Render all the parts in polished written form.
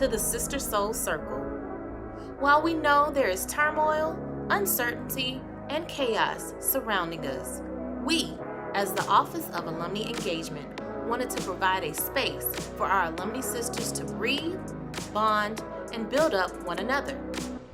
to the Sister Soul Circle. While we know there is turmoil, uncertainty, and chaos surrounding us, we, as the Office of Alumni Engagement, wanted to provide a space for our alumni sisters to breathe, bond, and build up one another.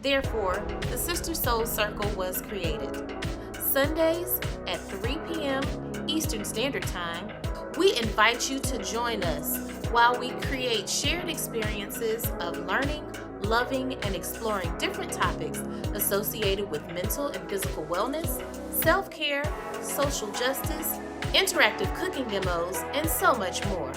Therefore, the Sister Soul Circle was created. Sundays at 3 p.m. Eastern Standard Time, we invite you to join us while we create shared experiences of learning, loving, and exploring different topics associated with mental and physical wellness, self-care, social justice, interactive cooking demos, and so much more.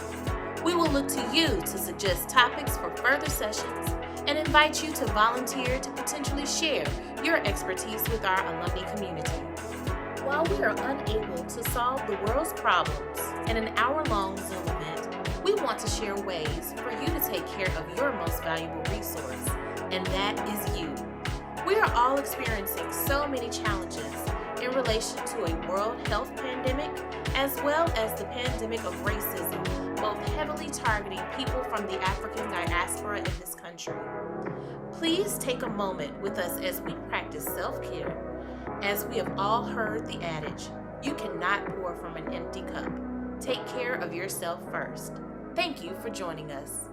We will look to you to suggest topics for further sessions and invite you to volunteer to potentially share your expertise with our alumni community. While we are unable to solve the world's problems in an hour-long Zoom event, we want to share ways for you to take care of your most valuable resource, and that is you. We are all experiencing so many challenges in relation to a world health pandemic, as well as the pandemic of racism, both heavily targeting people from the African diaspora in this country. Please take a moment with us as we practice self-care. As we have all heard the adage, you cannot pour from an empty cup. Take care of yourself first. Thank you for joining us.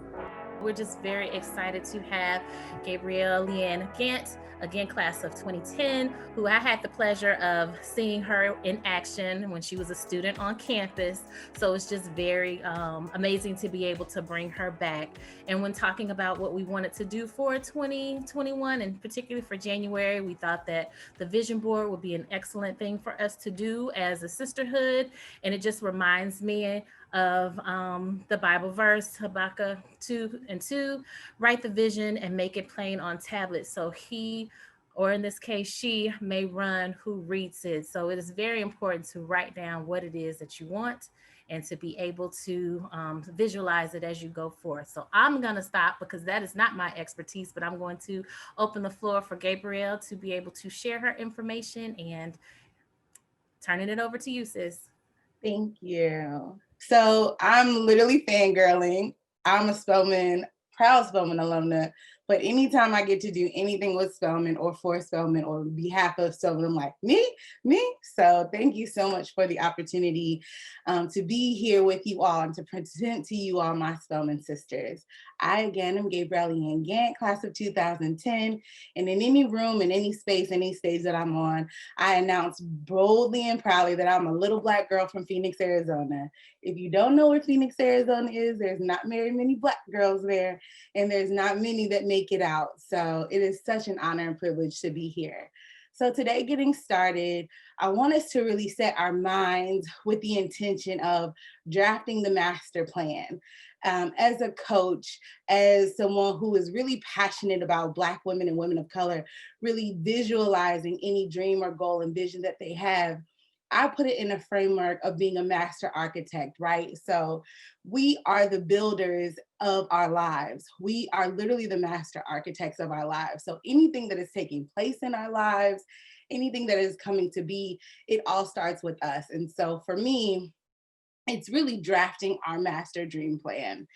We're just very excited to have Gaybrielle LeAnn Gant, again, class of 2010, who I had the pleasure of seeing her in action when she was a student on campus. So it's just very amazing to be able to bring her back. And when talking about what we wanted to do for 2021, and particularly for January, we thought that the vision board would be an excellent thing for us to do as a sisterhood. And it just reminds me of the Bible verse, Habakkuk 2:2, write the vision and make it plain on tablets so he, or in this case, she may run who reads it. So it is very important to write down what it is that you want and to be able to visualize it as you go forth. So I'm gonna stop because that is not my expertise, but I'm going to open the floor for Gaybrielle to be able to share her information, and turning it over to you, sis. Thank you. So I'm literally fangirling. I'm a Spelman, proud Spelman alumna, but anytime I get to do anything with Spelman or for Spelman or on behalf of Spelman, I'm like, me. So thank you so much for the opportunity to be here with you all and to present to you all my Spelman sisters. I, again, am Gaybrielle LeAnn Gant, class of 2010, and in any room, in any space, any stage that I'm on, I announce boldly and proudly that I'm a little Black girl from Phoenix, Arizona. If you don't know where Phoenix, Arizona is, there's not very many Black girls there, and there's not many that make it out. So it is such an honor and privilege to be here. So today, getting started, I want us to really set our minds with the intention of drafting the master plan. As a coach, as someone who is really passionate about Black women and women of color, really visualizing any dream or goal and vision that they have, I put it in a framework of being a master architect, right? So we are the builders of our lives. We are literally the master architects of our lives. So anything that is taking place in our lives, anything that is coming to be, it all starts with us. And so for me, it's really drafting our master dream plan.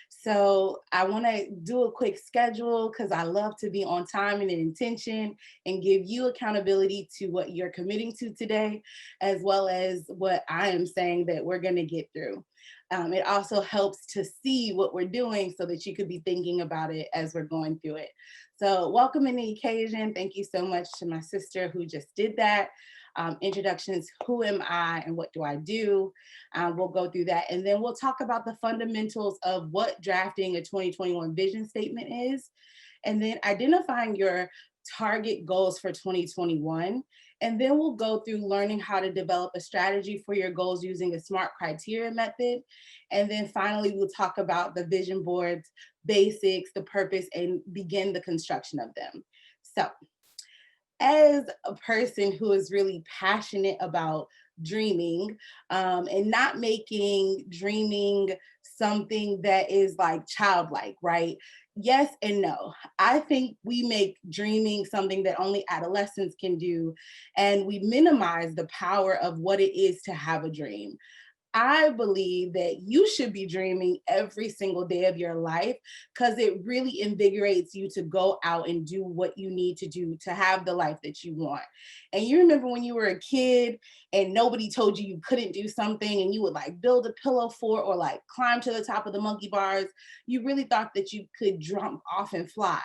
So I want to do a quick schedule because I love to be on time and in intention and give you accountability to what you're committing to today, as well as what I am saying that we're going to get through. It also helps to see what we're doing so that you could be thinking about it as we're going through it. So welcome in the occasion. Thank you so much to my sister who just did that. Introductions, who am I and what do I do? We'll go through that. And then we'll talk about the fundamentals of what drafting a 2021 vision statement is. And then identifying your target goals for 2021. And then we'll go through learning how to develop a strategy for your goals using a SMART criteria method. And then finally, we'll talk about the vision boards, basics, the purpose, and begin the construction of them. So, as a person who is really passionate about dreaming and not making dreaming something that is like childlike, right? Yes and no. I think we make dreaming something that only adolescents can do, and we minimize the power of what it is to have a dream. I believe that you should be dreaming every single day of your life because it really invigorates you to go out and do what you need to do to have the life that you want. And you remember when you were a kid and nobody told you you couldn't do something and you would like build a pillow fort or like climb to the top of the monkey bars. You really thought that you could jump off and fly.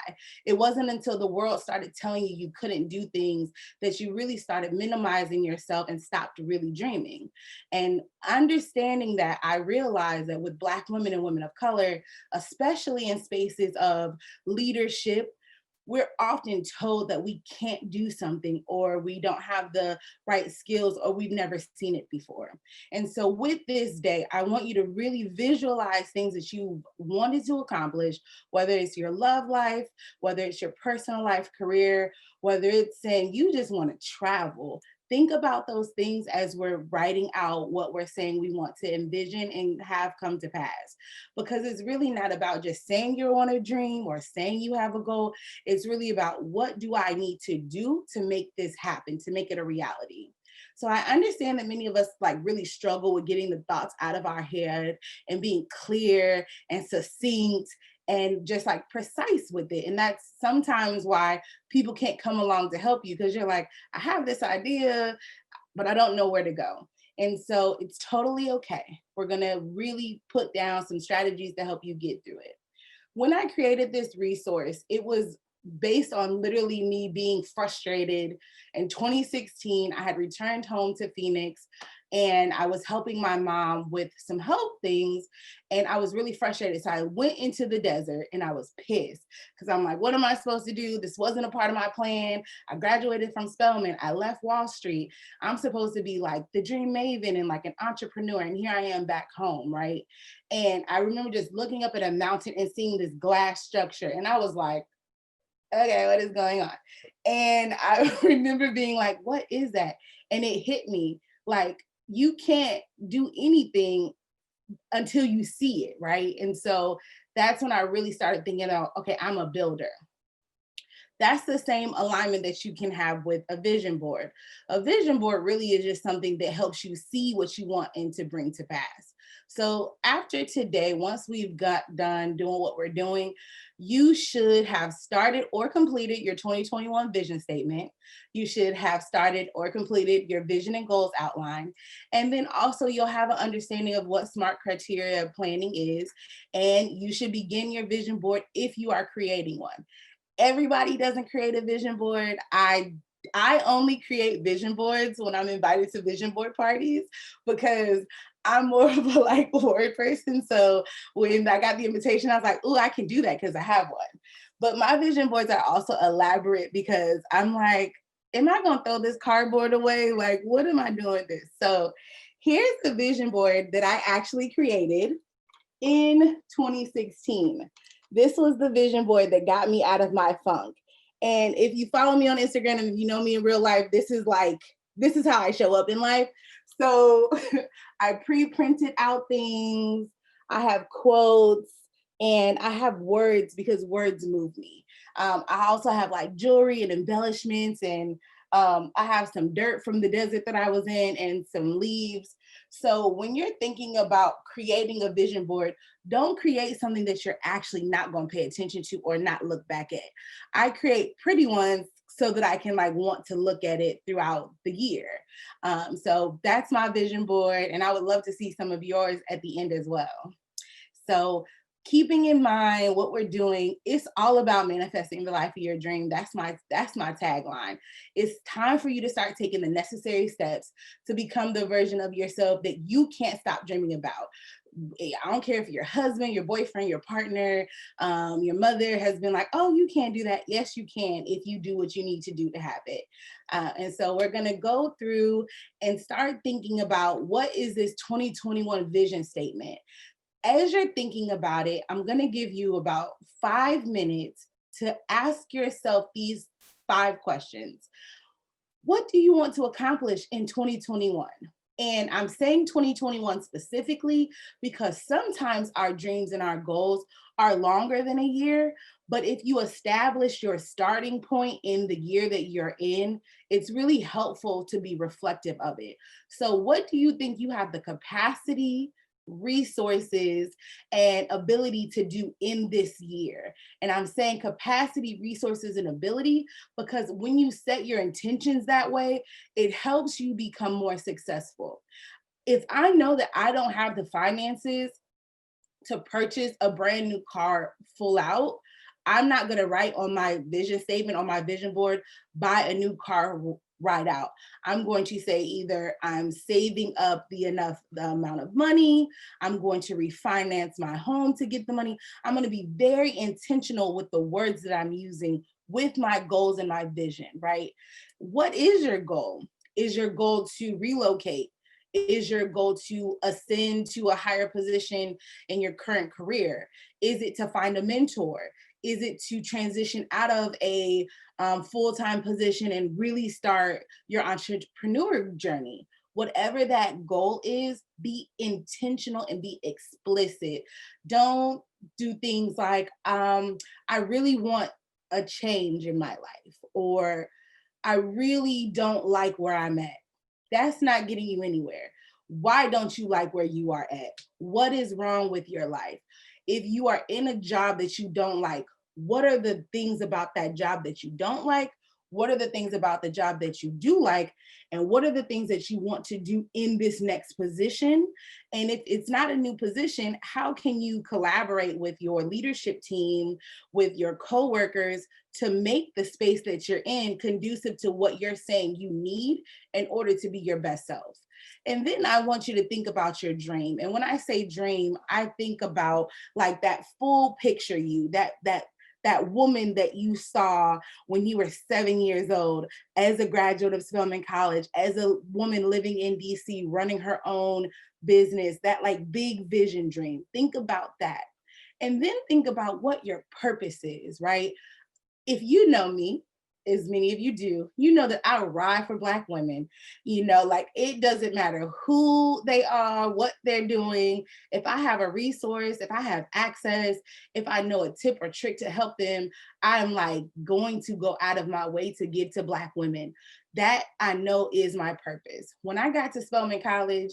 It wasn't until the world started telling you you couldn't do things that you really started minimizing yourself and stopped really dreaming. And understanding that, I realized that with Black women and women of color, especially in spaces of leadership, we're often told that we can't do something or we don't have the right skills or we've never seen it before. And so with this day, I want you to really visualize things that you wanted to accomplish, whether it's your love life, whether it's your personal life, career, whether it's saying you just want to travel. Think about those things as we're writing out what we're saying we want to envision and have come to pass. Because it's really not about just saying you want a dream or saying you have a goal. It's really about what do I need to do to make this happen, to make it a reality. So I understand that many of us like really struggle with getting the thoughts out of our head and being clear and succinct and just like precise with it. And that's sometimes why people can't come along to help you because you're like, I have this idea, but I don't know where to go. And so it's totally okay. We're going to really put down some strategies to help you get through it. When I created this resource, it was based on literally me being frustrated. In 2016, I had returned home to Phoenix and I was helping my mom with some health things and I was really frustrated. So I went into the desert and I was pissed because I'm like, what am I supposed to do? This wasn't a part of my plan. I graduated from Spelman. I left Wall Street. I'm supposed to be like the Dream Mayvn and like an entrepreneur. And here I am back home, right? And I remember just looking up at a mountain and seeing this glass structure. And I was like, okay, what is going on? And I remember being like, what is that? And it hit me like, you can't do anything until you see it, right? And so that's when I really started thinking, oh, okay, I'm a builder. That's the same alignment that you can have with a vision board. A vision board really is just something that helps you see what you want and to bring to pass. So after today, once we've got done doing what we're doing, you should have started or completed your 2021 vision statement. You should have started or completed your vision and goals outline. And then also you'll have an understanding of what SMART criteria planning is. And you should begin your vision board if you are creating one. Everybody doesn't create a vision board. I only create vision boards when I'm invited to vision board parties because I'm more of a like word person. So when I got the invitation, I was like, oh, I can do that because I have one. But my vision boards are also elaborate because I'm like, am I going to throw this cardboard away? Like, what am I doing with this? So here's the vision board that I actually created in 2016. This was the vision board that got me out of my funk. And if you follow me on Instagram and if you know me in real life, this is how I show up in life. So I pre-printed out things, I have quotes, and I have words because words move me. I also have like jewelry and embellishments, and I have some dirt from the desert that I was in and some leaves. So when you're thinking about creating a vision board, don't create something that you're actually not going to pay attention to or not look back at. I create pretty ones so that I can like want to look at it throughout the year. So that's my vision board, and I would love to see some of yours at the end as well. So keeping in mind what we're doing, it's all about manifesting the life of your dream. That's my tagline. It's time for you to start taking the necessary steps to become the version of yourself that you can't stop dreaming about. I don't care if your husband, your boyfriend, your partner, your mother has been like, oh, you can't do that. Yes, you can if you do what you need to do to have it. And so we're going to go through and start thinking about what is this 2021 vision statement. As you're thinking about it, I'm going to give you about 5 minutes to ask yourself these 5 questions. What do you want to accomplish in 2021? And I'm saying 2021 specifically because sometimes our dreams and our goals are longer than a year. But if you establish your starting point in the year that you're in, it's really helpful to be reflective of it. So, what do you think you have the capacity, resources, and ability to do in this year? And I'm saying capacity, resources, and ability because when you set your intentions that way, it helps you become more successful. If I know that I don't have the finances to purchase a brand new car full out, I'm not going to write on my vision statement on my vision board, buy a new car right out. I'm going to say either I'm saving up the amount of money, I'm going to refinance my home to get the money. I'm going to be very intentional with the words that I'm using with my goals and my vision, right? What is your goal? Is your goal to relocate? Is your goal to ascend to a higher position in your current career? Is it to find a mentor? Is it to transition out of a full-time position and really start your entrepreneur journey? Whatever that goal is, be intentional and be explicit. Don't do things like, I really want a change in my life, or I really don't like where I'm at. That's not getting you anywhere. Why don't you like where you are at? What is wrong with your life? If you are in a job that you don't like, what are the things about that job that you don't like? What are the things about the job that you do like? And what are the things that you want to do in this next position? And if it's not a new position, how can you collaborate with your leadership team, with your coworkers to make the space that you're in conducive to what you're saying you need in order to be your best self? And then I want you to think about your dream. And when I say dream, I think about like that full picture you, that woman that you saw when you were 7 years old, as a graduate of Spelman College, as a woman living in DC, running her own business, that like big vision dream. Think about that. And then think about what your purpose is, right? If you know me, as many of you do, you know that I ride for Black women. Like it doesn't matter who they are, what they're doing. If I have a resource, if I have access, if I know a tip or trick to help them, I'm like going to go out of my way to give to Black women. That I know is my purpose. When I got to Spelman College,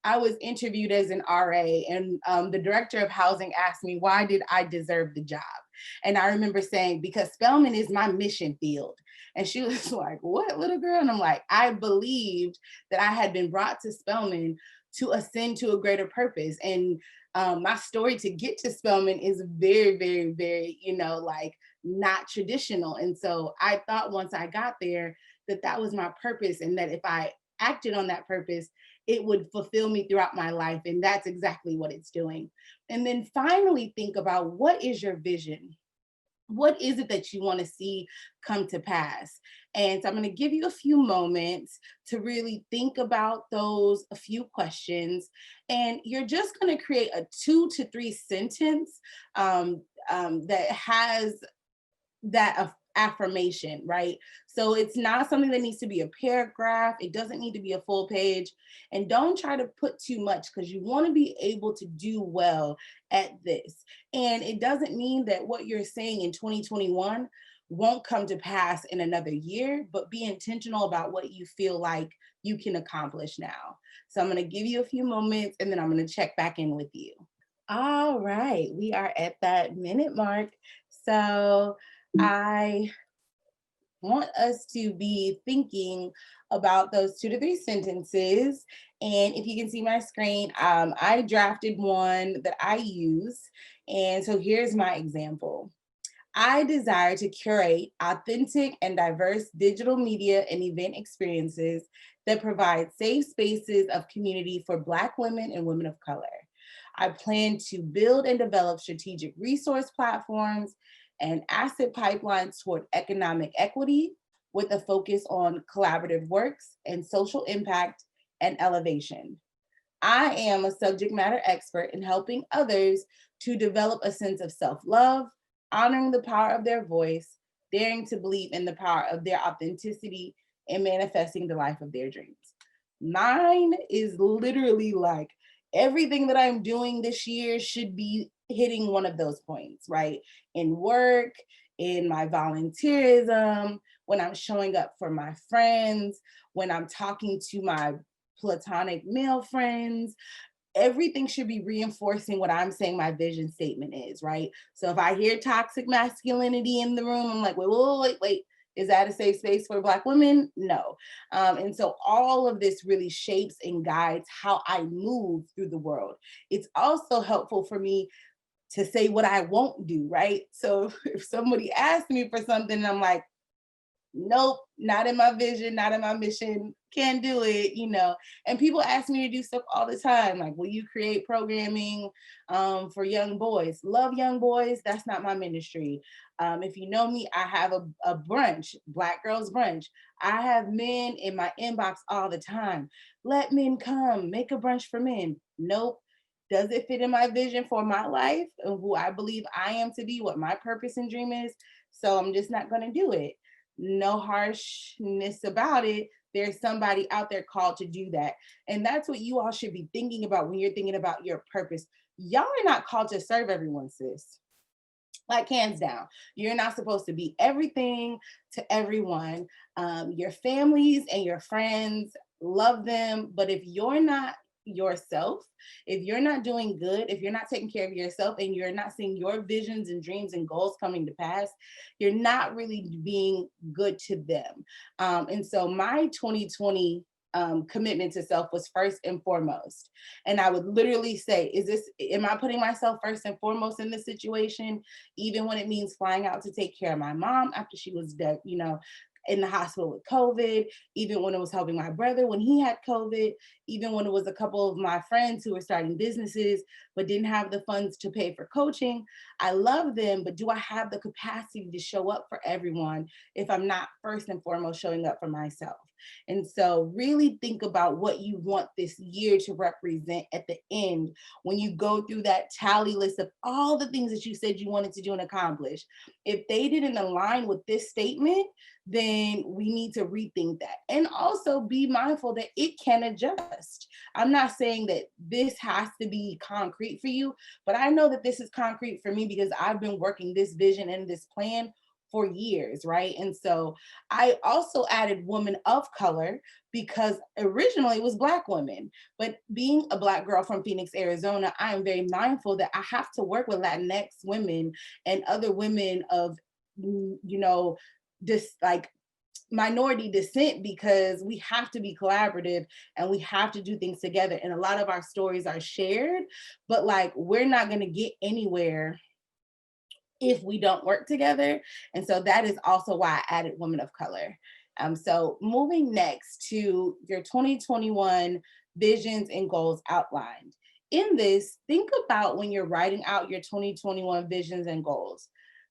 I was interviewed as an RA, and the director of housing asked me, why did I deserve the job? And I remember saying, because Spelman is my mission field. And she was like, what, little girl? And I'm like, I believed that I had been brought to Spelman to ascend to a greater purpose. And my story to get to Spelman is very, very, very, like not traditional. And so I thought once I got there that that was my purpose, and that if I acted on that purpose, it would fulfill me throughout my life. And that's exactly what it's doing. And then finally, think about, what is your vision? What is it that you want to see come to pass? And so I'm going to give you a few moments to really think about those, a few questions. And you're just going to create a 2 to 3 sentence that has that affirmation, right? So it's not something that needs to be a paragraph. It doesn't need to be a full page. And don't try to put too much, because you want to be able to do well at this. And it doesn't mean that what you're saying in 2021 won't come to pass in another year, but be intentional about what you feel like you can accomplish now. So I'm going to give you a few moments, and then I'm going to check back in with you. All right, we are at that minute mark. So I want us to be thinking about those 2 to 3 sentences. And if you can see my screen, I drafted one that I use. And so here's my example. I desire to curate authentic and diverse digital media and event experiences that provide safe spaces of community for Black women and women of color. I plan to build and develop strategic resource platforms and asset pipelines toward economic equity, with a focus on collaborative works and social impact and elevation. I am a subject matter expert in helping others to develop a sense of self-love, honoring the power of their voice, daring to believe in the power of their authenticity, and manifesting the life of their dreams. Mine is literally like everything that I'm doing this year should be hitting one of those points, right? In work, in my volunteerism, when I'm showing up for my friends, when I'm talking to my platonic male friends, everything should be reinforcing what I'm saying my vision statement is, right? So if I hear toxic masculinity in the room, I'm like, wait. Is that a safe space for Black women? No. And so all of this really shapes and guides how I move through the world. It's also helpful for me to say what I won't do, right? So if somebody asks me for something, I'm like, nope, not in my vision, not in my mission, can't do it, you know. And people ask me to do stuff all the time, like, will you create programming for young boys? Love young boys, that's not my ministry. If you know me, I have a brunch, Black Girls Brunch. I have men in my inbox all the time. Let men come, make a brunch for men. Nope. Does it fit in my vision for my life and who I believe I am to be, what my purpose and dream is? So I'm just not going to do it. No harshness about it. There's somebody out there called to do that. And that's what you all should be thinking about when you're thinking about your purpose. Y'all are not called to serve everyone, sis. Like, hands down, you're not supposed to be everything to everyone. Your families and your friends, love them. But if you're not yourself, if you're not doing good, if you're not taking care of yourself and you're not seeing your visions and dreams and goals coming to pass, you're not really being good to them. And so my 2020 commitment to self was first and foremost. And I would literally say, am I putting myself first and foremost in this situation? Even when it means flying out to take care of my mom after she was dead, you know, in the hospital with COVID, even when it was helping my brother when he had COVID, even when it was a couple of my friends who were starting businesses but didn't have the funds to pay for coaching. I love them, but do I have the capacity to show up for everyone if I'm not first and foremost showing up for myself? And so really think about what you want this year to represent at the end when you go through that tally list of all the things that you said you wanted to do and accomplish. If they didn't align with this statement, then we need to rethink that. And also be mindful that it can adjust. I'm not saying that this has to be concrete for you, but I know that this is concrete for me because I've been working this vision and this plan for years, right? And so I also added women of color because originally it was Black women. But being a Black girl from Phoenix, Arizona, I am very mindful that I have to work with Latinx women and other women of, you know, just like minority descent, because we have to be collaborative and we have to do things together. And a lot of our stories are shared, but like we're not going to get anywhere if we don't work together. And so that is also why I added women of color. So moving next to your 2021 visions and goals outlined. In this, think about when you're writing out your 2021 visions and goals.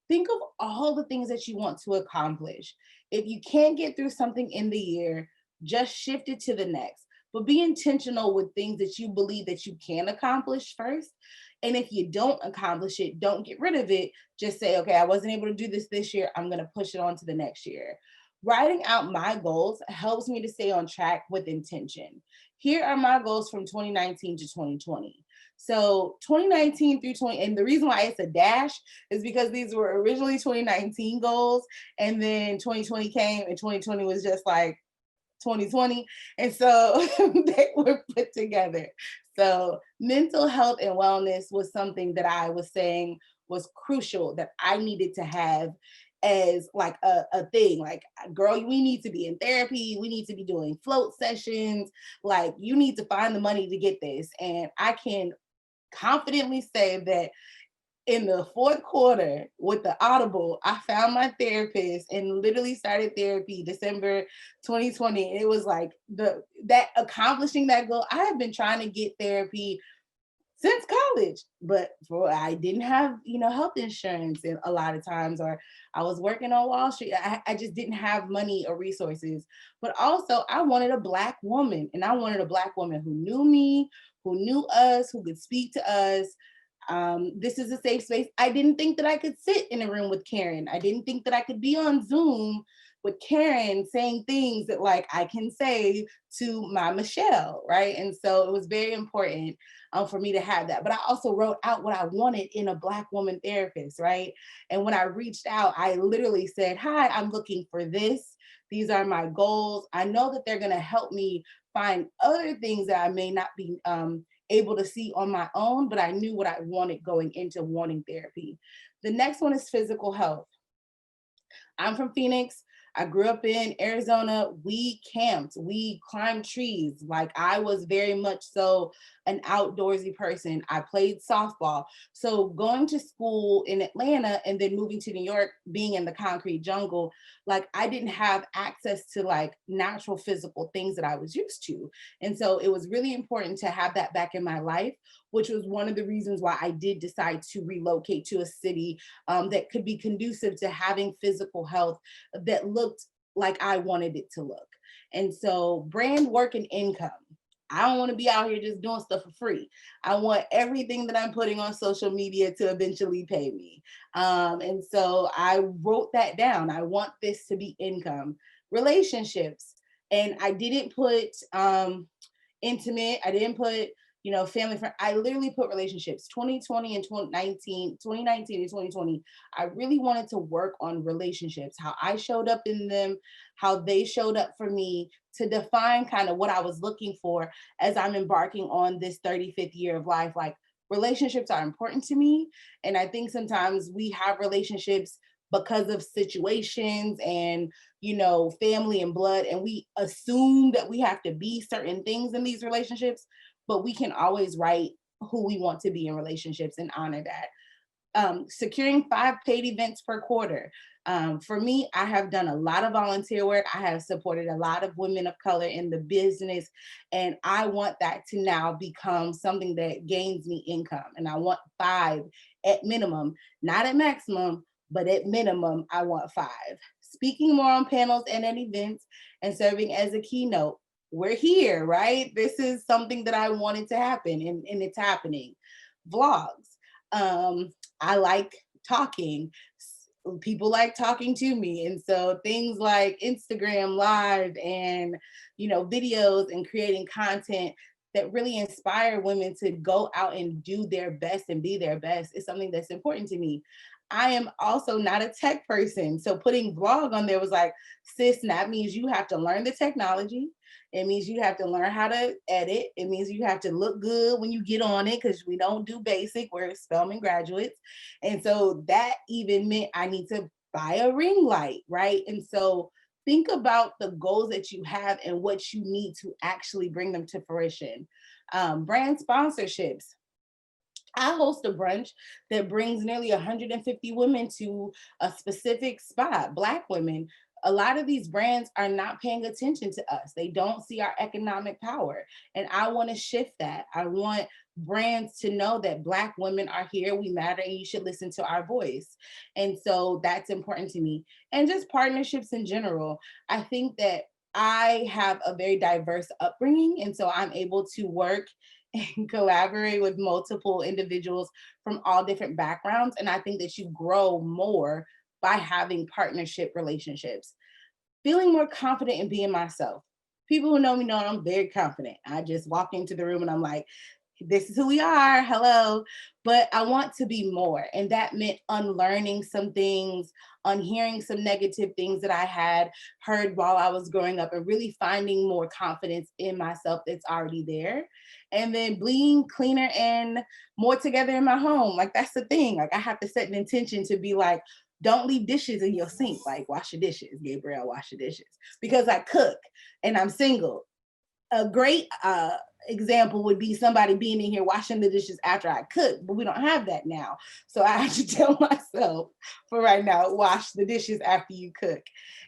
Think of all the things that you want to accomplish. If you can't get through something in the year, just shift it to the next. But be intentional with things that you believe that you can accomplish first. And if you don't accomplish it, don't get rid of it. Just say, okay, I wasn't able to do this year. I'm going to push it on to the next year. Writing out my goals helps me to stay on track with intention. Here are my goals from 2019 to 2020. So 2019 through 20, and the reason why it's a dash is because these were originally 2019 goals, and then 2020 came, and 2020 was just like 2020. And so they were put together. So mental health and wellness was something that I was saying was crucial that I needed to have as like a thing. Like, girl, we need to be in therapy. We need to be doing float sessions. Like, you need to find the money to get this. And I can confidently say that in the fourth quarter with the Audible, I found my therapist and literally started therapy December 2020. It was like that accomplishing that goal. I have been trying to get therapy since college, but I didn't have, health insurance and a lot of times, or I was working on Wall Street. I just didn't have money or resources. But also I wanted a Black woman, and I wanted a Black woman who knew me, who knew us, who could speak to us. This is a safe space. I didn't think that I could sit in a room with Karen. I didn't think that I could be on Zoom with Karen saying things that like I can say to my Michelle, right? And so it was very important for me to have that. But I also wrote out what I wanted in a Black woman therapist, right? And when I reached out, I literally said, hi, I'm looking for this. These are my goals. I know that they're going to help me find other things that I may not be able to see on my own, but I knew what I wanted going into wanting therapy. The next one is physical health. I'm from Phoenix. I grew up in Arizona. We camped, we climbed trees. Like I was very much so an outdoorsy person. I played softball. So going to school in Atlanta and then moving to New York, being in the concrete jungle, like I didn't have access to like natural physical things that I was used to. And so it was really important to have that back in my life, which was one of the reasons why I did decide to relocate to a city that could be conducive to having physical health that looked like I wanted it to look. And so brand, work, and income. I don't want to be out here just doing stuff for free. I want everything that I'm putting on social media to eventually pay me. And so I wrote that down. I want this to be income. Relationships. And I didn't put intimate. I didn't put, family friend. I literally put relationships. 2020 and 2019 and 2020. I really wanted to work on relationships, how I showed up in them, how they showed up for me, to define kind of what I was looking for as I'm embarking on this 35th year of life. Like relationships are important to me. And I think sometimes we have relationships because of situations and family and blood, and we assume that we have to be certain things in these relationships, but we can always write who we want to be in relationships and honor that. Securing 5 paid events per quarter. For me, I have done a lot of volunteer work. I have supported a lot of women of color in the business, and I want that to now become something that gains me income. And I want 5 at minimum, not at maximum, but at minimum, I want 5. Speaking more on panels and at events and serving as a keynote. We're here, right? This is something that I wanted to happen, and it's happening. Vlogs. I like talking. People like talking to me. And so things like Instagram Live and, videos and creating content that really inspire women to go out and do their best and be their best is something that's important to me. I am also not a tech person. So putting vlog on there was like, sis, that means you have to learn the technology. It means you have to learn how to edit. It means you have to look good when you get on it, because we don't do basic. We're Spelman graduates. And so that even meant I need to buy a ring light, right? And so think about the goals that you have and what you need to actually bring them to fruition. Brand sponsorships. I host a brunch that brings nearly 150 women to a specific spot, Black women. A lot of these brands are not paying attention to us. They don't see our economic power. And I want to shift that. I want brands to know that Black women are here, we matter, and you should listen to our voice. And so that's important to me. And just partnerships in general. I think that I have a very diverse upbringing. And so I'm able to work and collaborate with multiple individuals from all different backgrounds. And I think that you grow more by having partnership relationships. Feeling more confident in being myself. People who know me know I'm very confident. I just walk into the room and I'm like, this is who we are, hello. But I want to be more. And that meant unlearning some things, unhearing some negative things that I had heard while I was growing up, and really finding more confidence in myself that's already there. And then being cleaner and more together in my home. Like that's the thing. Like I have to set an intention to be like, don't leave dishes in your sink. Like wash your dishes, Gaybrielle, wash your dishes. Because I cook and I'm single. A great example would be somebody being in here washing the dishes after I cook, but we don't have that now. So I have to tell myself for right now, wash the dishes after you cook.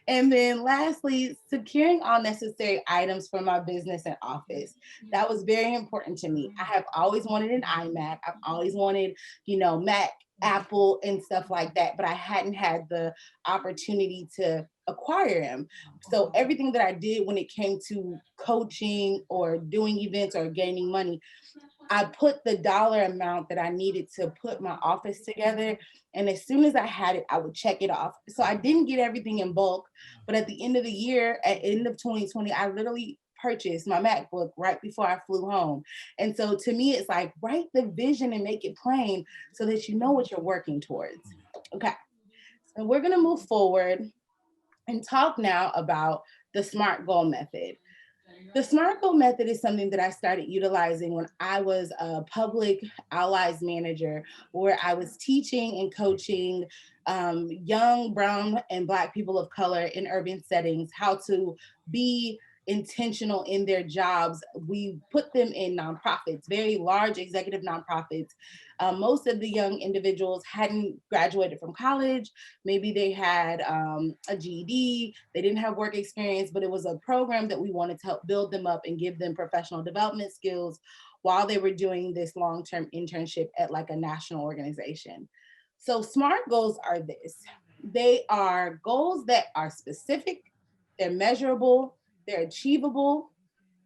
And then lastly, securing all necessary items for my business and office. That was very important to me. I have always wanted an iMac. I've always wanted, Mac, Apple, and stuff like that, but I hadn't had the opportunity to acquire them. So everything that I did when it came to coaching or doing events or gaining money, I put the dollar amount that I needed to put my office together. And as soon as I had it, I would check it off. So I didn't get everything in bulk. But at the end of the year, at end of 2020, I literally purchased my MacBook right before I flew home. And so to me, it's like write the vision and make it plain so that you know what you're working towards. Okay. So we're going to move forward and talk now about the SMART goal method. The SMART goal method is something that I started utilizing when I was a public allies manager, where I was teaching and coaching young brown and black people of color in urban settings how to be intentional in their jobs. We put them in nonprofits, very large executive nonprofits. Most of the young individuals hadn't graduated from college. Maybe they had a GED, they didn't have work experience, but it was a program that we wanted to help build them up and give them professional development skills while they were doing this long-term internship at like a national organization. So SMART goals are this. They are goals that are specific, they're measurable, they're achievable,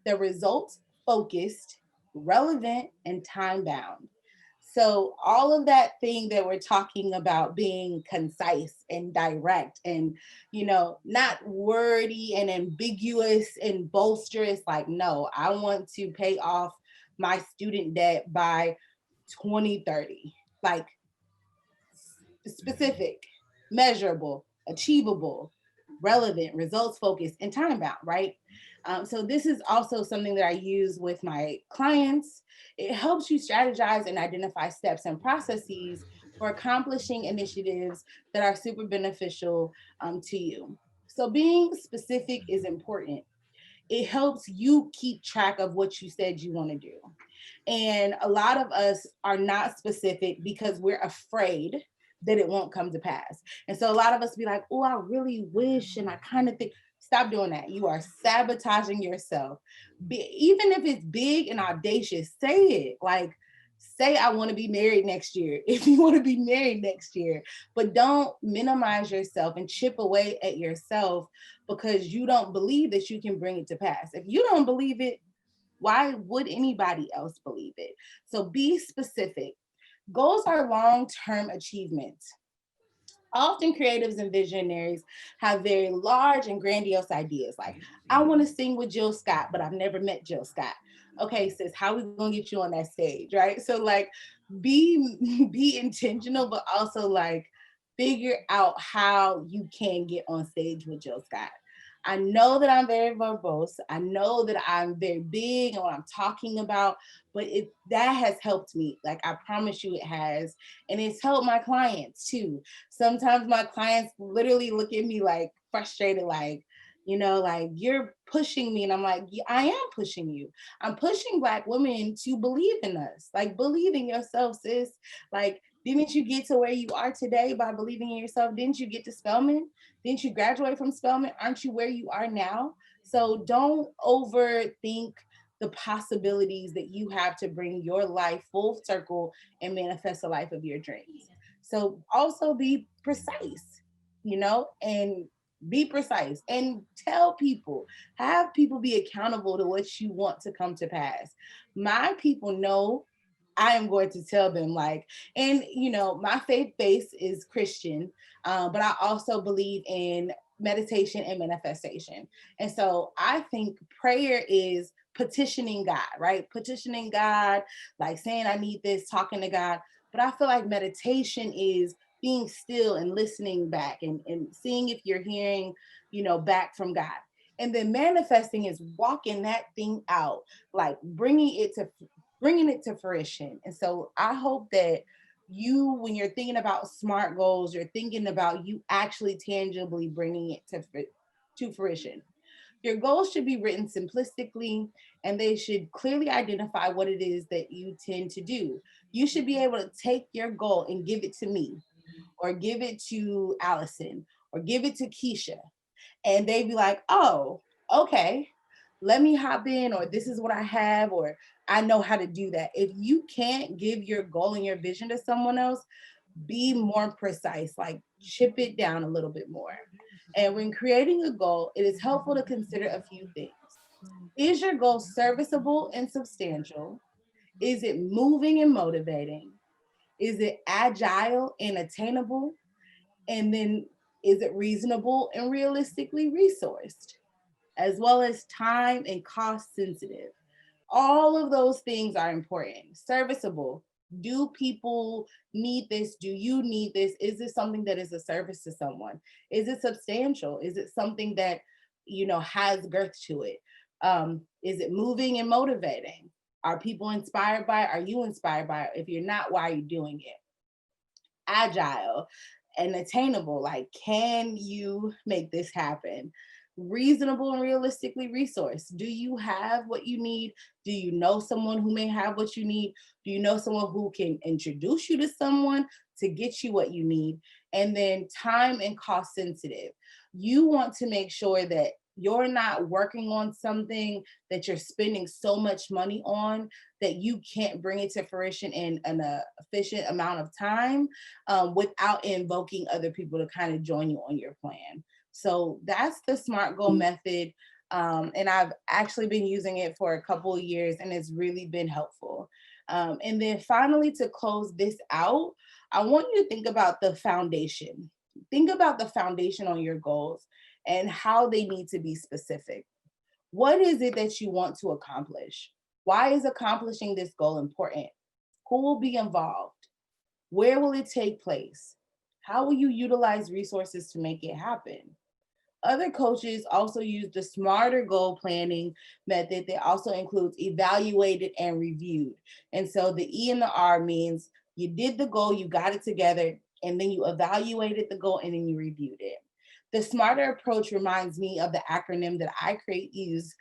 they're results focused, relevant, and time bound. So all of that thing that we're talking about being concise and direct and, not wordy and ambiguous and bolsterous, like, no, I want to pay off my student debt by 2030. Like specific, measurable, achievable, relevant, results focused, and time bound, right? So, this is also something that I use with my clients. It helps you strategize and identify steps and processes for accomplishing initiatives that are super beneficial to you. So, being specific is important. It helps you keep track of what you said you want to do. And a lot of us are not specific because we're afraid that it won't come to pass. And so a lot of us be like, oh, I really wish, and I kind of think, stop doing that. You are sabotaging yourself. Even if it's big and audacious, say it. Like, say, I want to be married next year if you want to be married next year. But don't minimize yourself and chip away at yourself because you don't believe that you can bring it to pass. If you don't believe it, why would anybody else believe it? So be specific. Goals are long term achievements. Often creatives and visionaries have very large and grandiose ideas like, I want to sing with Jill Scott, but I've never met Jill Scott. Okay, sis, how are we gonna get you on that stage, right? So like be intentional, but also like figure out how you can get on stage with Jill Scott. I know that I'm very verbose. I know that I'm very big on what I'm talking about, but that has helped me. Like I promise you it has. And it's helped my clients too. Sometimes my clients literally look at me like frustrated, like, like you're pushing me. And I'm like, yeah, I am pushing you. I'm pushing Black women to believe in us. Like, believe in yourself, sis. Like, didn't you get to where you are today by believing in yourself? Didn't you get to Spelman? Didn't you graduate from Spelman? Aren't you where you are now? So don't overthink the possibilities that you have to bring your life full circle and manifest a life of your dreams. So also be precise, and be precise and tell people, have people be accountable to what you want to come to pass. My people know I am going to tell them, like, and my faith base is Christian, but I also believe in meditation and manifestation. And so I think prayer is petitioning God, right? Petitioning God, like saying, I need this, talking to God. But I feel like meditation is being still and listening back and seeing if you're hearing, back from God. And then manifesting is walking that thing out, like bringing it to fruition. And so I hope that you, when you're thinking about SMART goals, you're thinking about you actually tangibly bringing it to fruition. Your goals should be written simplistically and they should clearly identify what it is that you tend to do. You should be able to take your goal and give it to me, or give it to Allison, or give it to Keisha, and they be like, oh, okay, let me hop in, or this is what I have, or I know how to do that. If you can't give your goal and your vision to someone else, be more precise, like chip it down a little bit more. And when creating a goal, it is helpful to consider a few things. Is your goal serviceable and substantial? Is it moving and motivating? Is it agile and attainable? And then is it reasonable and realistically resourced, as well as time and cost sensitive? All of those things are important. Serviceable. Do people need this? Do you need this? Is this something that is a service to someone? Is it substantial? Is it something that, has girth to it? Is it moving and motivating? Are people inspired by it? Are you inspired by it? If you're not, why are you doing it? Agile and attainable. Like, can you make this happen? Reasonable and realistically resourced. Do you have what you need? Do you know someone who may have what you need? Do you know someone who can introduce you to someone to get you what you need? And then time and cost sensitive. You want to make sure that you're not working on something that you're spending so much money on that you can't bring it to fruition in an efficient amount of time, without invoking other people to kind of join you on your plan. So that's the SMART goal method. And I've actually been using it for a couple of years and it's really been helpful. And then finally, to close this out, I want you to think about the foundation. Think about the foundation on your goals and how they need to be specific. What is it that you want to accomplish? Why is accomplishing this goal important? Who will be involved? Where will it take place? How will you utilize resources to make it happen? Other coaches also use the smarter goal planning method that also includes evaluated and reviewed. And so the E and the R means you did the goal, you got it together, and then you evaluated the goal and then you reviewed it. The smarter approach reminds me of the acronym that I use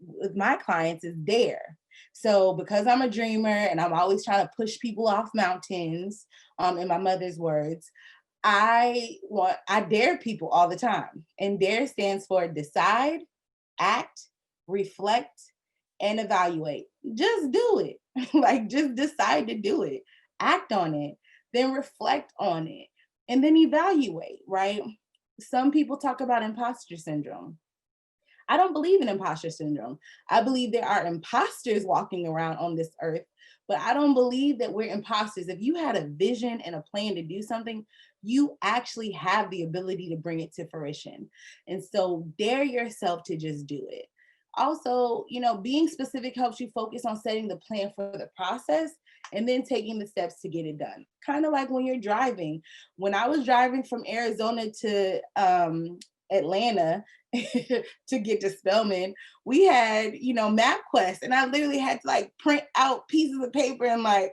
with my clients is DARE. So because I'm a dreamer and I'm always trying to push people off mountains, in my mother's words, I dare people all the time. And DARE stands for decide, act, reflect, and evaluate. Just do it. Like, just decide to do it. Act on it, then reflect on it, and then evaluate, right? Some people talk about imposter syndrome. I don't believe in imposter syndrome. I believe there are imposters walking around on this earth, but I don't believe that we're imposters. If you had a vision and a plan to do something, you actually have the ability to bring it to fruition. And so dare yourself to just do it. Also, being specific helps you focus on setting the plan for the process and then taking the steps to get it done. Kind of like when you're driving. When I was driving from Arizona to Atlanta to get to Spelman, we had, MapQuest, and I literally had to like print out pieces of paper and like,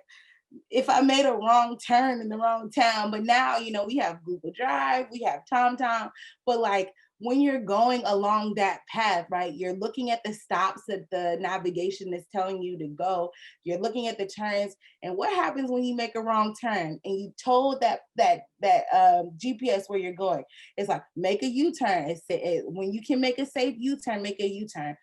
if I made a wrong turn in the wrong town. But now, we have Google Drive, we have TomTom, but like when you're going along that path, right, you're looking at the stops that the navigation is telling you to go. You're looking at the turns. And what happens when you make a wrong turn and you told that GPS where you're going? It's like, make a U-turn. When you can make a safe U-turn, make a U-turn.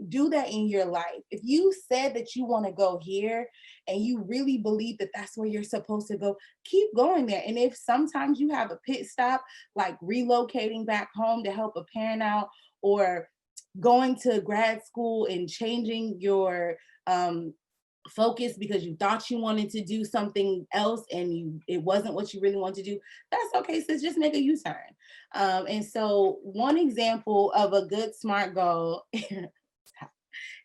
Do that in your life. If you said that you want to go here and you really believe that that's where you're supposed to go, keep going there. And if sometimes you have a pit stop, like relocating back home to help a parent out, or going to grad school and changing your focus because you thought you wanted to do something else and it wasn't what you really want to do, that's okay. So just make a U-turn. And so one example of a good SMART goal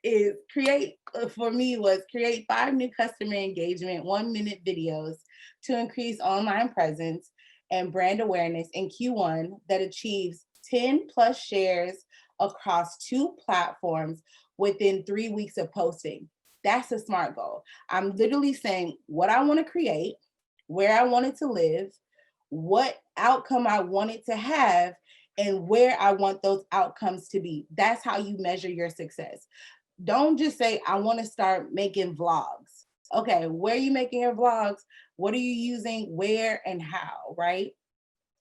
is create 5 new customer engagement 1-minute videos to increase online presence and brand awareness in Q1 that achieves 10 plus shares across 2 platforms within 3 weeks of posting. That's a SMART goal. I'm literally saying what I want to create, where I want it to live, what outcome I want it to have, and where I want those outcomes to be. That's how you measure your success. Don't just say, I want to start making vlogs. Okay, where are you making your vlogs? What are you using? Where and how, right?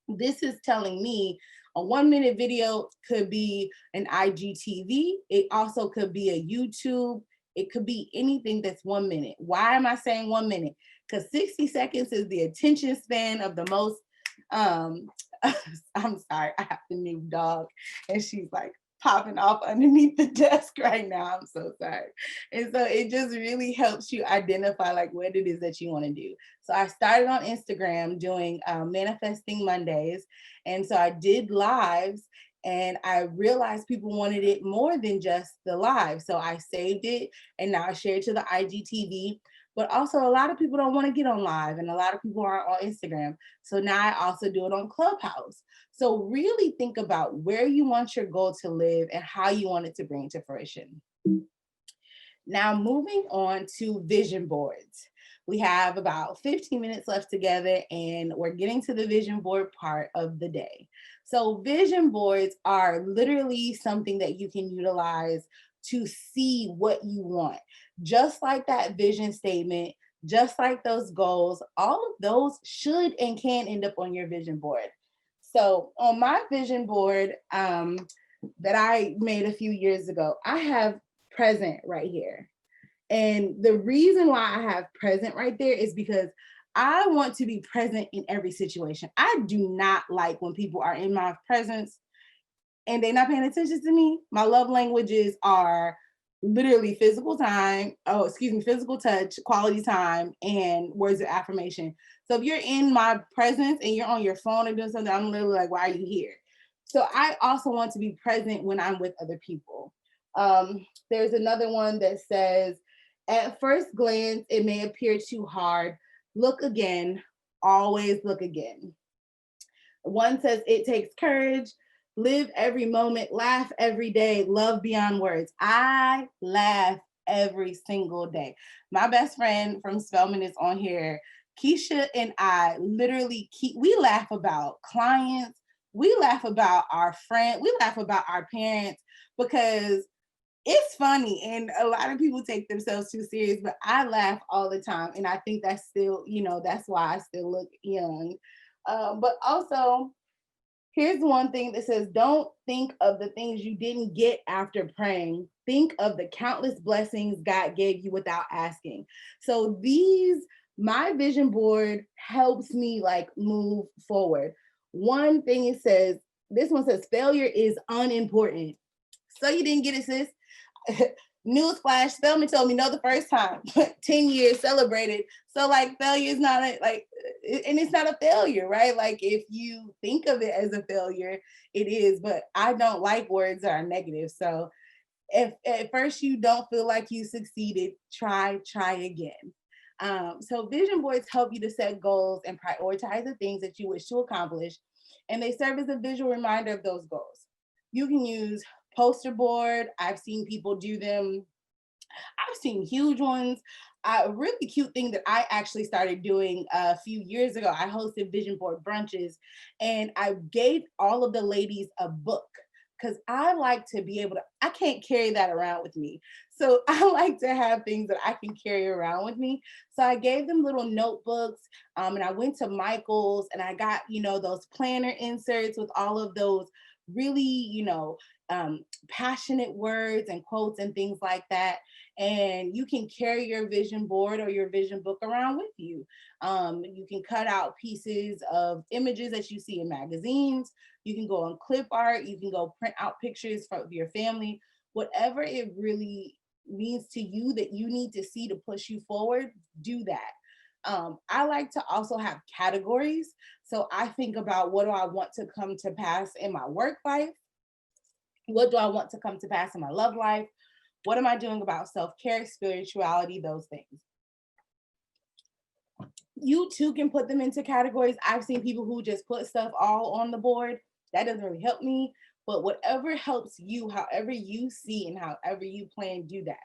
This is telling me a 1-minute video could be an IGTV. It also could be a YouTube. It could be anything that's 1 minute. Why am I saying 1 minute? Because 60 seconds is the attention span of the most, I'm sorry, I have a new dog and she's like popping off underneath the desk right now. I'm so sorry. And so it just really helps you identify like what it is that you want to do. So I started on Instagram doing manifesting Mondays. And so I did lives, and I realized people wanted it more than just the live. So I saved it and now I share it to the IGTV. But also a lot of people don't want to get on live, and a lot of people aren't on Instagram. So now I also do it on Clubhouse. So really think about where you want your goal to live and how you want it to bring to fruition. Now moving on to vision boards. We have about 15 minutes left together, and we're getting to the vision board part of the day. So vision boards are literally something that you can utilize to see what you want. Just like that vision statement, just like those goals, all of those should and can end up on your vision board. So on my vision board that I made a few years ago, I have present right here. And the reason why I have present right there is because I want to be present in every situation. I do not like when people are in my presence and they're not paying attention to me. My love languages are literally physical time, physical touch, quality time, and words of affirmation. So if you're in my presence and you're on your phone or doing something, I'm literally like, why are you here? So I also want to be present when I'm with other people. There's another one that says, at first glance, it may appear too hard. Look again, always look again. One says, it takes courage. Live every moment, laugh every day, love beyond words. I laugh every single day. My best friend from Spelman is on here. Keisha and I literally we laugh about clients, we laugh about our friends, we laugh about our parents, because it's funny and a lot of people take themselves too serious, but I laugh all the time. And I think that's still, that's why I still look young. But also, here's one thing that says, don't think of the things you didn't get after praying. Think of the countless blessings God gave you without asking. So my vision board helps me like move forward. One thing this one says, failure is unimportant. So you didn't get it, sis? Newsflash, Spelman told me no the first time. 10 years celebrated. So like failure is not and it's not a failure, right? Like if you think of it as a failure, it is, but I don't like words that are negative. So if at first you don't feel like you succeeded, try again. So vision boards help you to set goals and prioritize the things that you wish to accomplish, and they serve as a visual reminder of those goals. You can use poster board. I've seen people do them. I've seen huge ones. A really cute thing that I actually started doing a few years ago, I hosted vision board brunches, and I gave all of the ladies a book, because I like to be able to, I can't carry that around with me. So I like to have things that I can carry around with me. So I gave them little notebooks, and I went to Michael's and I got, those planner inserts with all of those really, passionate words and quotes and things like that. And you can carry your vision board or your vision book around with you. You can cut out pieces of images that you see in magazines. You can go on clip art. You can go print out pictures for your family. Whatever it really means to you that you need to see to push you forward, do that. I like to also have categories. So I think about, what do I want to come to pass in my work life? What do I want to come to pass in my love life? What am I doing about self-care, spirituality, those things? You too can put them into categories. I've seen people who just put stuff all on the board. That doesn't really help me, but whatever helps you, however you see and however you plan, do that.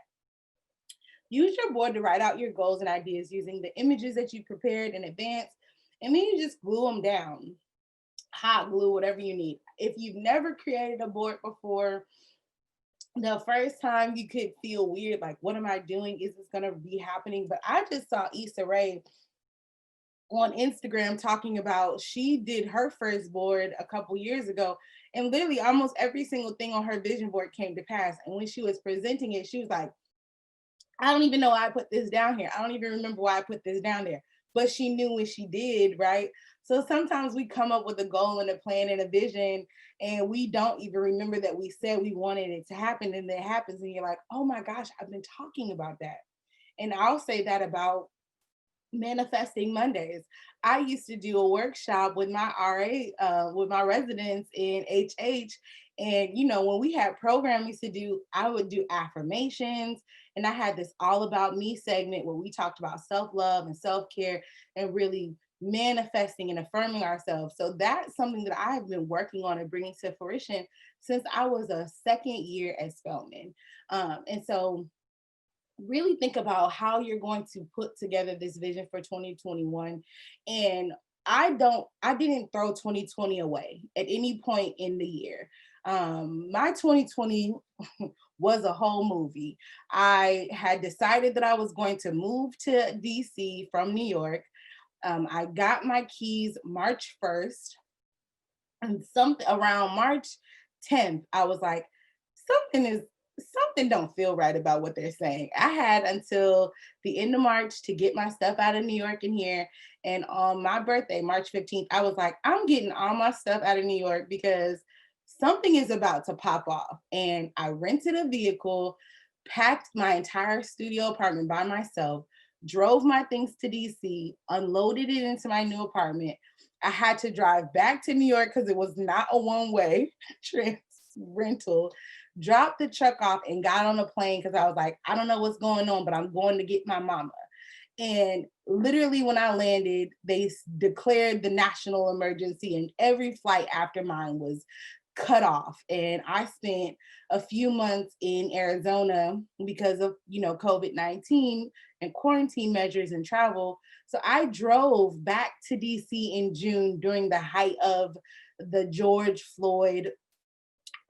Use your board to write out your goals and ideas using the images that you prepared in advance, and then you just glue them down. Hot glue, whatever you need. If you've never created a board before, the first time you could feel weird, like, what am I doing? Is this gonna be happening? But I just saw Issa Rae on Instagram talking about, she did her first board a couple years ago, and literally almost every single thing on her vision board came to pass. And when she was presenting it, she was like, I don't even know why I put this down here. I don't even remember why I put this down there. But she knew when she did, right? So sometimes we come up with a goal and a plan and a vision, and we don't even remember that we said we wanted it to happen, and then it happens, and you're like, oh my gosh, I've been talking about that. And I'll say that about Manifesting Mondays. I used to do a workshop with my RA, with my residents in HH. And, when we had programs to do, I would do affirmations. And I had this all about me segment where we talked about self love and self care and really manifesting and affirming ourselves. So that's something that I've been working on and bringing to fruition since I was a second year at Spelman. And so really think about how you're going to put together this vision for 2021. And I didn't throw 2020 away at any point in the year. My 2020 was a whole movie. I had decided that I was going to move to DC from New York. I got my keys March 1st, and something around March 10th, I was like, something don't feel right about what they're saying. I had until the end of March to get my stuff out of New York and here. And on my birthday, March 15th, I was like, I'm getting all my stuff out of New York because something is about to pop off. And I rented a vehicle, packed my entire studio apartment by myself, drove my things to DC, unloaded it into my new apartment. I had to drive back to New York because it was not a one-way rental, dropped the truck off and got on a plane because I was like, I don't know what's going on, but I'm going to get my mama. And literally when I landed, they declared the national emergency and every flight after mine was cut off. And I spent a few months in Arizona because of, COVID-19 and quarantine measures and travel. So I drove back to DC in June during the height of the George Floyd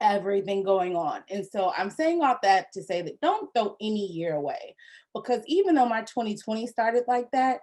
everything going on. And so I'm saying all that to say that don't throw any year away, because even though my 2020 started like that,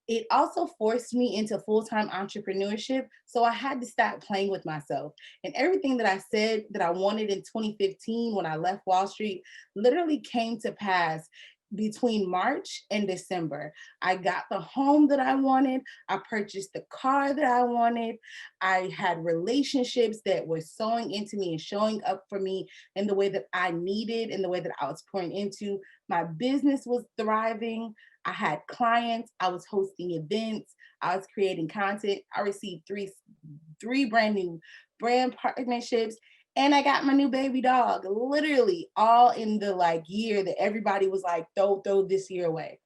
it also forced me into full-time entrepreneurship. So I had to stop playing with myself. And everything that I said that I wanted in 2015 when I left Wall Street literally came to pass between March and December. I got the home that I wanted. I purchased the car that I wanted. I had relationships that were sewing into me and showing up for me in the way that I needed, in the way that I was pouring into. My business was thriving. I had clients. I was hosting events. I was creating content. I received three brand new brand partnerships. And I got my new baby dog, literally all in the year that everybody was like, throw this year away.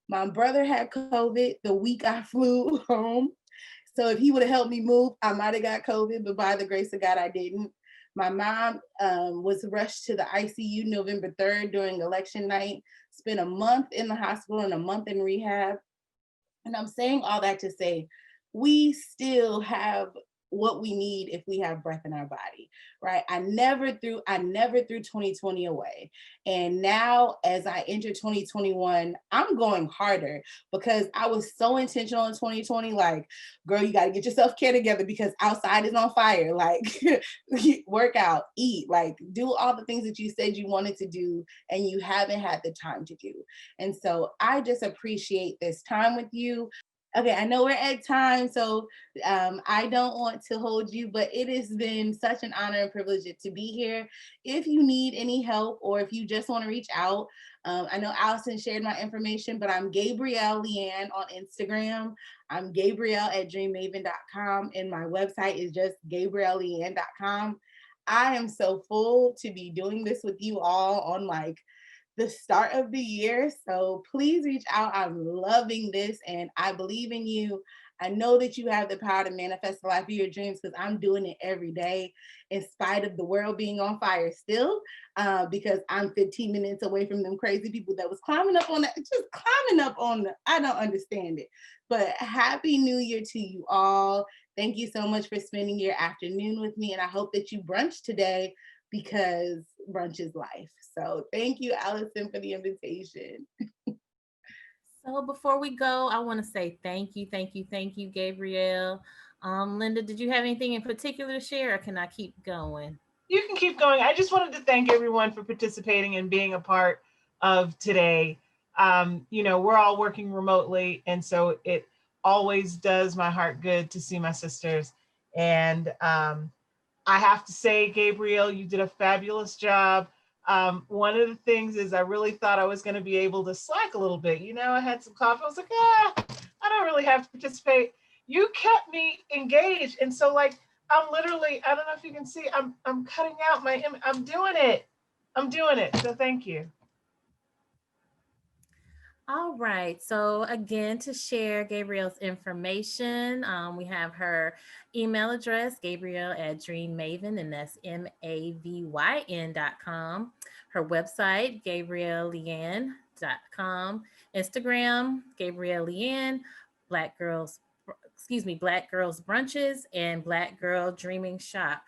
My brother had COVID the week I flew home. So if he would have helped me move, I might have got COVID, but by the grace of God, I didn't. My mom was rushed to the ICU November 3rd during election night, spent a month in the hospital and a month in rehab. And I'm saying all that to say, we still have what we need if we have breath in our body, right? I never threw 2020 away. And now as I enter 2021, I'm going harder because I was so intentional in 2020, like, girl, you got to get your self-care together because outside is on fire. Like, work out, eat, like do all the things that you said you wanted to do and you haven't had the time to do. And so I just appreciate this time with you. Okay, I know we're at time, so I don't want to hold you, but it has been such an honor and privilege to be here. If you need any help or if you just want to reach out, I know Allison shared my information, but I'm Gaybrielle LeAnn on Instagram. I'm Gaybrielle at dreammayvn.com, and my website is just gaybrielleleann.com. I am so full to be doing this with you all on the start of the year. So please reach out. I'm loving this and I believe in you. I know that you have the power to manifest the life of your dreams because I'm doing it every day in spite of the world being on fire still, because I'm 15 minutes away from them crazy people that was climbing up on that, just climbing up on I don't understand it. But happy New Year to you all. Thank you so much for spending your afternoon with me. And I hope that you brunch today because brunch is life. So thank you, Allison, for the invitation. So before we go, I want to say thank you, Gaybrielle. Linda, did you have anything in particular to share, or can I keep going? You can keep going. I just wanted to thank everyone for participating and being a part of today. We're all working remotely, and so it always does my heart good to see my sisters. And I have to say, Gaybrielle, you did a fabulous job. One of the things is I really thought I was going to be able to slack a little bit. I had some coffee. I was like, I don't really have to participate. You kept me engaged. And so like, I'm literally, I don't know if you can see, I'm cutting out I'm doing it. I'm doing it. So thank you. All right. So again, to share Gaybrielle's information, we have her email address, Gaybrielle at Dream Mayvn, and that's MAVYN.com. Her website, GaybrielleLeAnn.com. Instagram, Gaybrielle LeAnn, Black Girls, Black Girls Brunches, and Black Girl Dreaming Shop.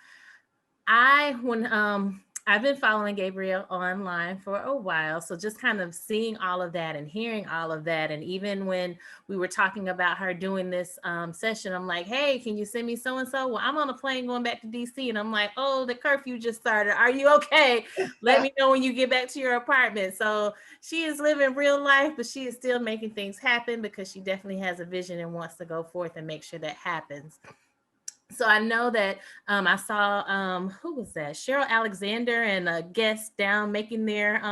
I've been following Gaybrielle online for a while, so just kind of seeing all of that and hearing all of that, and even when we were talking about her doing this session, I'm like, hey, can you send me so and so? Well, I'm on a plane going back to DC, and I'm like, oh, the curfew just started. Are you okay? Let me know when you get back to your apartment. So she is living real life, but she is still making things happen because she definitely has a vision and wants to go forth and make sure that happens. So I know that I saw, who was that? Cheryl Alexander and a guest down making their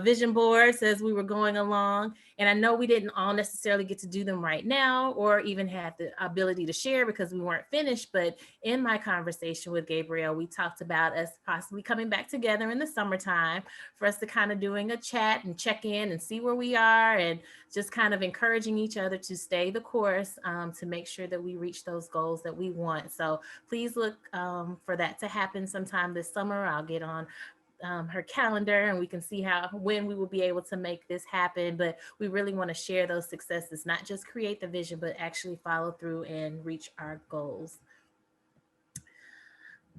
vision boards as we were going along. And I know we didn't all necessarily get to do them right now or even have the ability to share because we weren't finished. But in my conversation with Gaybrielle, we talked about us possibly coming back together in the summertime for us to kind of doing a chat and check in and see where we are and just kind of encouraging each other to stay the course to make sure that we reach those goals that we want. So please look for that to happen sometime this summer. I'll get on her calendar and we can see when we will be able to make this happen. But we really want to share those successes, not just create the vision, but actually follow through and reach our goals.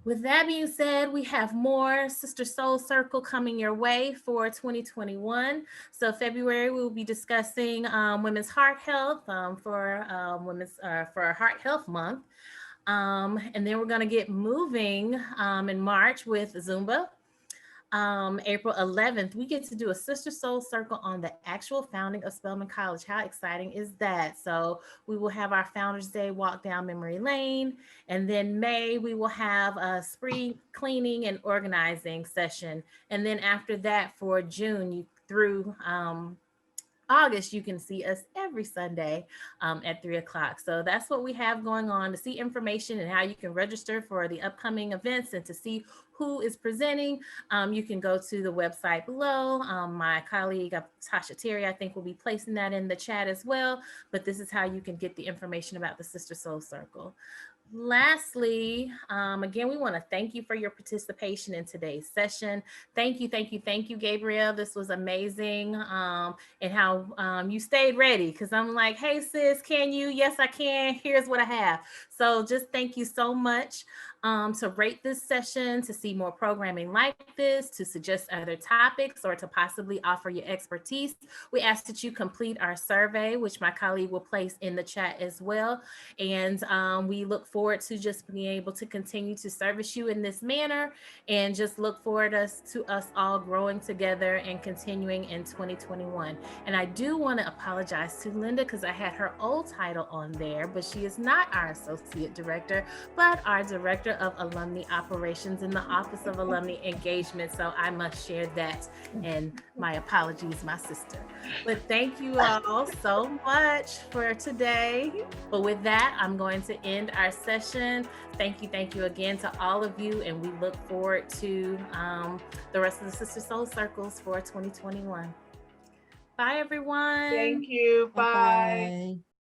With that being said, we have more Sister Soul Circle coming your way for 2021. So February, we will be discussing women's heart health for Heart Health Month. And then we're going to get moving in March with Zumba. April 11th, we get to do a Sister Soul Circle on the actual founding of Spelman College. How exciting is that? So we will have our Founders Day walk down memory lane. And then May, we will have a spring cleaning and organizing session. And then after that, for June through August, you can see us every Sunday at 3:00. So that's what we have going on. To see information and how you can register for the upcoming events and to see who is presenting, you can go to the website below. My colleague, Tasha Terry, I think will be placing that in the chat as well. But this is how you can get the information about the Sister Soul Circle. Lastly, again, we want to thank you for your participation in today's session. Thank you, Gaybrielle. This was amazing. And how you stayed ready, because I'm like, hey, sis, can you? Yes, I can. Here's what I have. So just thank you so much. To rate this session, to see more programming like this, to suggest other topics, or to possibly offer your expertise, we ask that you complete our survey, which my colleague will place in the chat as well. And we look forward to just being able to continue to service you in this manner, and just look forward to us all growing together and continuing in 2021. And I do want to apologize to Linda because I had her old title on there, but she is not our Associate Director, but our Director of Alumni Operations in the Office of Alumni Engagement. So I must share that, and my apologies, my sister. But thank you all so much for today. But with that, I'm going to end our session. Thank you again to all of you, and we look forward to the rest of the Sister Soul Circles for 2021. Bye, everyone. Thank you. Bye. Bye-bye.